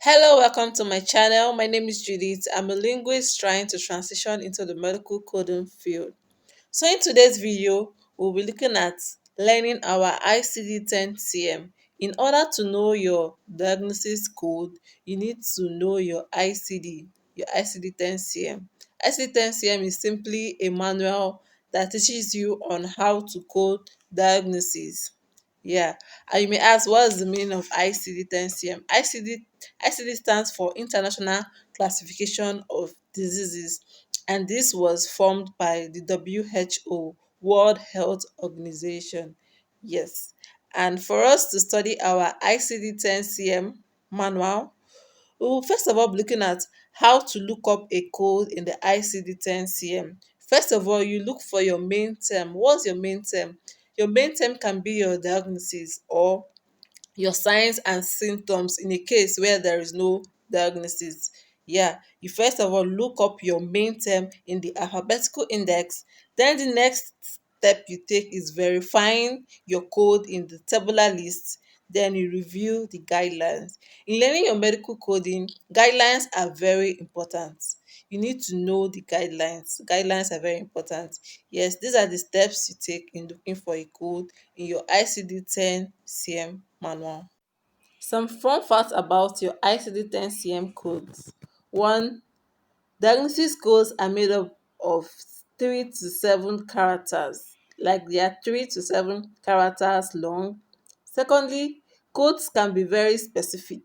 Hello, welcome to my channel. My name is Judith. I'm a linguist trying to transition into the medical coding field. So in today's video, we'll be looking at learning our ICD-10-CM. In order to know your diagnosis code, you need to know your ICD-10-CM. ICD-10-CM is simply a manual that teaches you on how to code diagnosis. Yeah, and you may ask, what is the meaning of ICD-10-CM? ICD stands for International Classification of Diseases, and this was formed by the WHO, World Health Organization. Yes, and for us to study our ICD-10-CM manual, we will first of all be looking at how to look up a code in the ICD-10-CM. First of all, you look for your main term. What's your main term? Your main term can be your diagnosis or your signs and symptoms in a case where there is no diagnosis. Yeah, you first of all look up your main term in the alphabetical index. Then the next step you take is verifying your code in the tabular list. Then you review the guidelines. In learning your medical coding, guidelines are very important. You need to know the guidelines. Guidelines are very important. Yes, these are the steps you take in looking for a code in your ICD-10-CM manual. Some fun facts about your ICD-10-CM codes. One, diagnosis codes are made up of 3 to 7 characters, like they are 3 to 7 characters long. Secondly, codes can be very specific.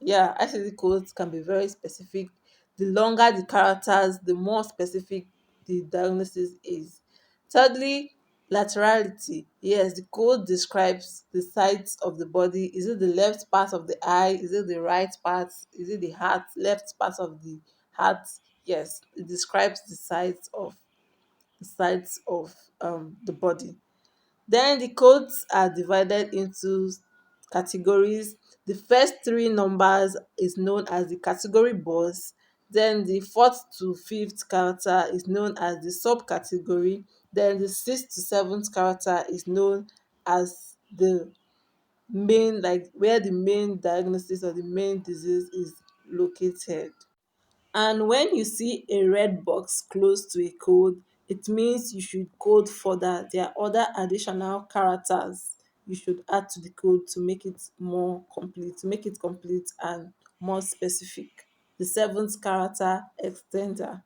Yeah, ICD codes can be very specific. The longer the characters, the more specific the diagnosis is. Thirdly, laterality. Yes, the code describes the sides of the body. Is it the left part of the eye? Is it the right part? Is it the heart? Left part of the heart? Yes, it describes the sides of the body. Then the codes are divided into categories. The first three numbers is known as the category boss. Then the fourth to fifth character is known as the subcategory. Then the sixth to seventh character is known as the main, like where the main diagnosis or the main disease is located. And when you see a red box close to a code, it means you should code further. There are other additional characters you should add to the code to make it more complete, and more specific. The seventh character extender.